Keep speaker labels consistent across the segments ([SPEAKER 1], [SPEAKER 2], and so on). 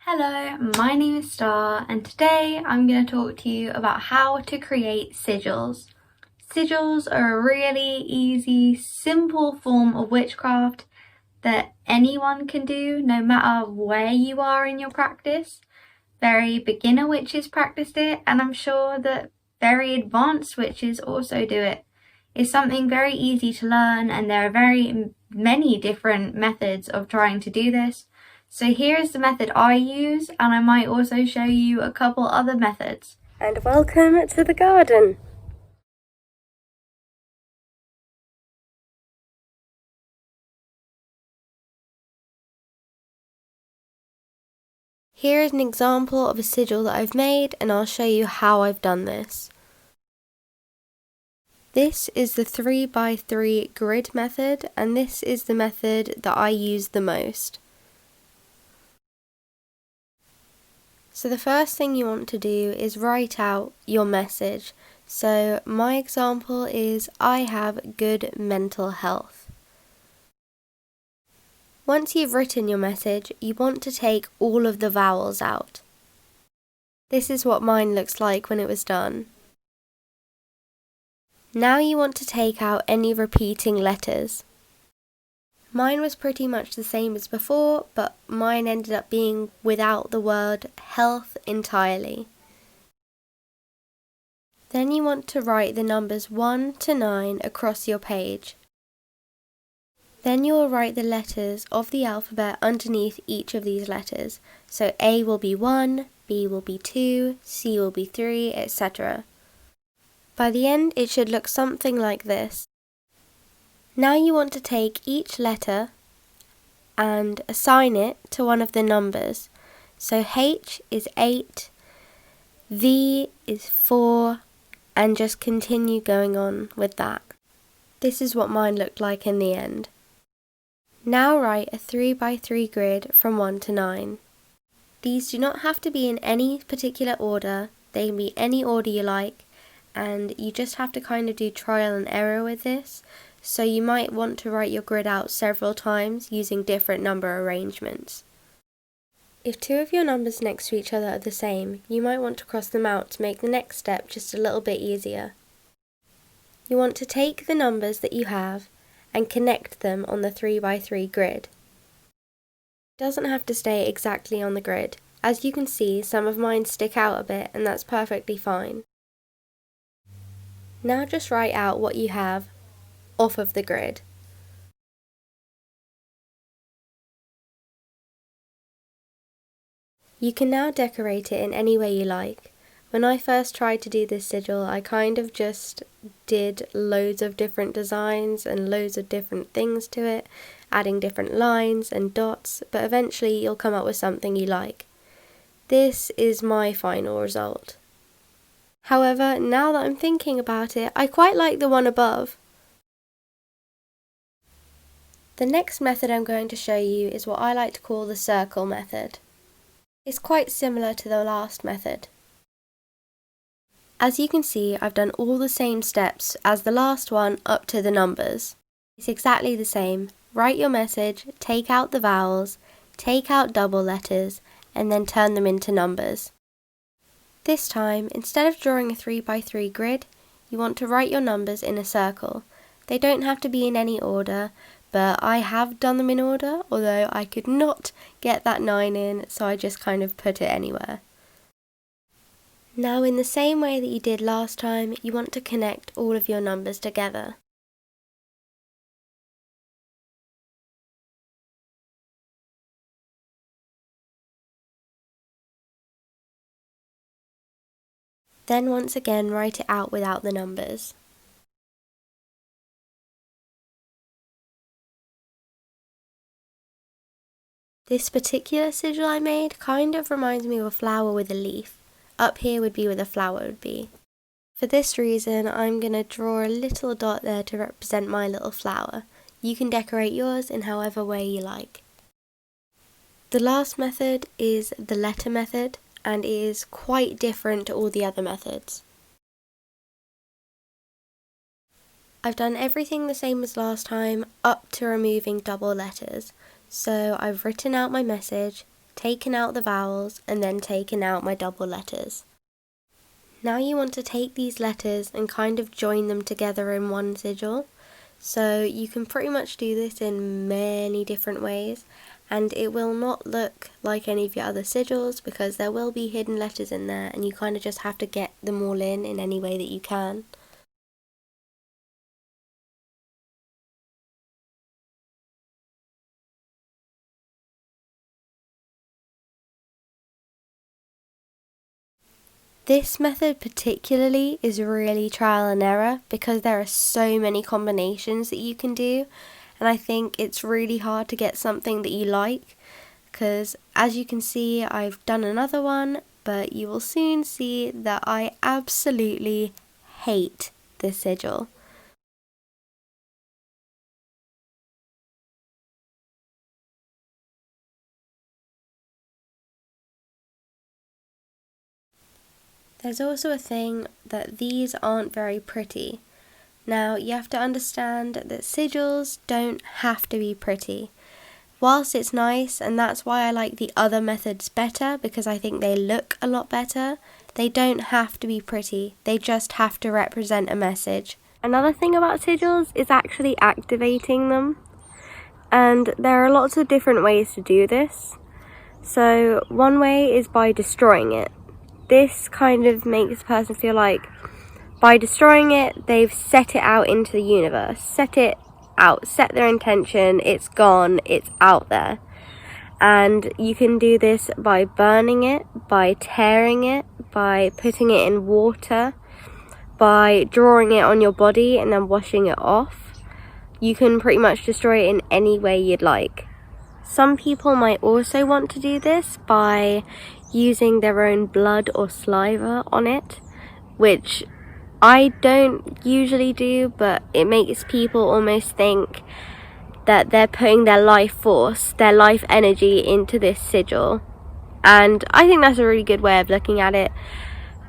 [SPEAKER 1] Hello, my name is Star and today I'm going to talk to you about how to create sigils. Sigils are a really easy, simple form of witchcraft that anyone can do no matter where you are in your practice. Very beginner witches practiced it, and I'm sure that very advanced witches also do it. It's something very easy to learn, and there are very many different methods of trying to do this. So here's the method I use, and I might also show you a couple other methods.
[SPEAKER 2] And welcome to the garden. Here is an example of a sigil that I've made, and I'll show you how I've done this. This is the 3x3 grid method, and this is the method that I use the most. So the first thing you want to do is write out your message. So my example is I have good mental health. Once you've written your message, you want to take all of the vowels out. This is what mine looks like when it was done. Now you want to take out any repeating letters. Mine was pretty much the same as before, but mine ended up being without the word health entirely. Then you want to write the numbers 1 to 9 across your page. Then you will write the letters of the alphabet underneath each of these letters. So A will be 1, B will be 2, C will be 3, etc. By the end, it should look something like this. Now you want to take each letter and assign it to one of the numbers. So H is 8, V is 4, and just continue going on with that. This is what mine looked like in the end. Now write a 3x3 grid from 1 to 9. These do not have to be in any particular order, they can be any order you like, and you just have to kind of do trial and error with this, so you might want to write your grid out several times using different number arrangements. If two of your numbers next to each other are the same, you might want to cross them out to make the next step just a little bit easier. You want to take the numbers that you have and connect them on the 3x3 grid. It doesn't have to stay exactly on the grid. As you can see, some of mine stick out a bit, and that's perfectly fine. Now just write out what you have off of the grid. You can now decorate it in any way you like. When I first tried to do this sigil, I kind of just did loads of different designs and loads of different things to it, adding different lines and dots, but eventually you'll come up with something you like. This is my final result. However, now that I'm thinking about it, I quite like the one above. The next method I'm going to show you is what I like to call the circle method. It's quite similar to the last method. As you can see, I've done all the same steps as the last one up to the numbers. It's exactly the same. Write your message, take out the vowels, take out double letters, and then turn them into numbers. This time, instead of drawing a 3x3 grid, you want to write your numbers in a circle. They don't have to be in any order, but I have done them in order, although I could not get that 9 in, so I just kind of put it anywhere. Now, in the same way that you did last time, you want to connect all of your numbers together. Then once again write it out without the numbers. This particular sigil I made kind of reminds me of a flower with a leaf. Up here would be where the flower would be. For this reason, I'm going to draw a little dot there to represent my little flower. You can decorate yours in however way you like. The last method is the letter method, and it is quite different to all the other methods. I've done everything the same as last time, up to removing double letters. So I've written out my message, taken out the vowels, and then taken out my double letters. Now you want to take these letters and kind of join them together in one sigil. So you can pretty much do this in many different ways, and it will not look like any of your other sigils because there will be hidden letters in there, and you kind of just have to get them all in any way that you can. This method particularly is really trial and error because there are so many combinations that you can do, and I think it's really hard to get something that you like because, as you can see, I've done another one, but you will soon see that I absolutely hate this sigil. There's also a thing that these aren't very pretty. Now, you have to understand that sigils don't have to be pretty. Whilst it's nice, and that's why I like the other methods better, because I think they look a lot better, they don't have to be pretty. They just have to represent a message. Another thing about sigils is actually activating them. And there are lots of different ways to do this. So one way is by destroying it. This kind of makes the person feel like by destroying it, they've set it out into the universe. Set it out, set their intention, it's gone, it's out there. And you can do this by burning it, by tearing it, by putting it in water, by drawing it on your body and then washing it off. You can pretty much destroy it in any way you'd like. Some people might also want to do this by using their own blood or saliva on it, which I don't usually do, but it makes people almost think that they're putting their life force, their life energy into this sigil. And I think that's a really good way of looking at it,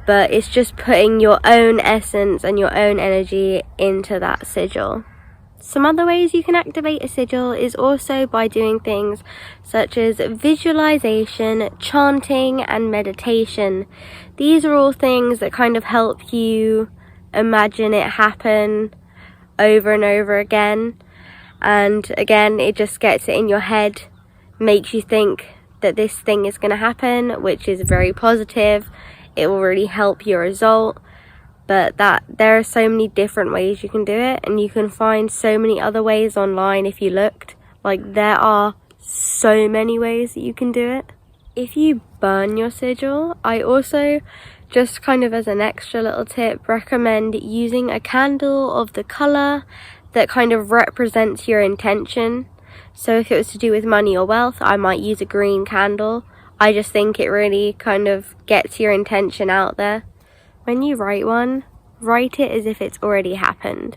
[SPEAKER 2] but it's just putting your own essence and your own energy into that sigil. Some other ways you can activate a sigil is also by doing things such as visualization, chanting, and meditation. These are all things that kind of help you imagine it happen over and over again. And again, it just gets it in your head, makes you think that this thing is going to happen, which is very positive. It will really help your result. But there are so many different ways you can do it, and you can find so many other ways online if you looked. Like, there are so many ways that you can do it. If you burn your sigil, I also, just kind of as an extra little tip, recommend using a candle of the colour that kind of represents your intention. So if it was to do with money or wealth, I might use a green candle. I just think it really kind of gets your intention out there. When you write one, write it as if it's already happened.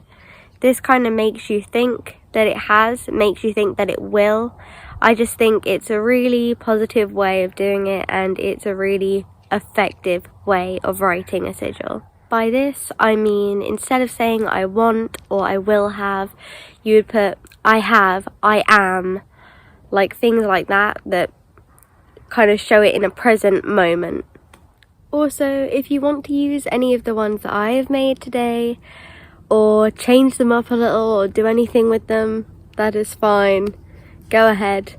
[SPEAKER 2] This kind of makes you think that it has, makes you think that it will. I just think it's a really positive way of doing it, and it's a really effective way of writing a sigil. By this, I mean, instead of saying I want or I will have, you would put I have, I am, like things like that kind of show it in a present moment. Also, if you want to use any of the ones that I have made today, or change them up a little, or do anything with them, that is fine. Go ahead.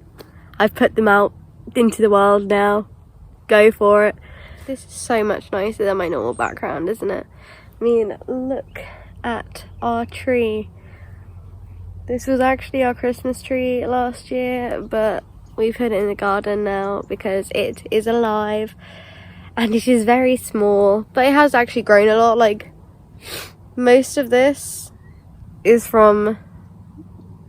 [SPEAKER 2] I've put them out into the world now. Go for it. This is so much nicer than my normal background, isn't it? I mean, look at our tree. This was actually our Christmas tree last year, but we put it in the garden now because it is alive. And it is very small, but it has actually grown a lot. Like, most of this is from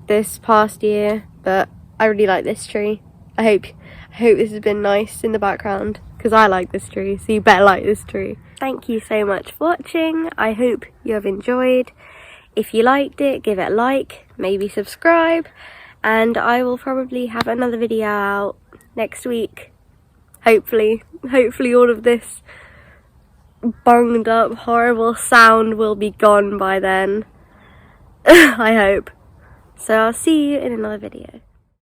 [SPEAKER 2] this past year, but I really like this tree. I hope this has been nice in the background, because I like this tree, so you better like this tree. Thank you so much for watching. I hope you have enjoyed. If you liked it, give it a like, maybe subscribe, and I will probably have another video out next week. Hopefully all of this bunged up horrible sound will be gone by then. I hope. So I'll see you in another video.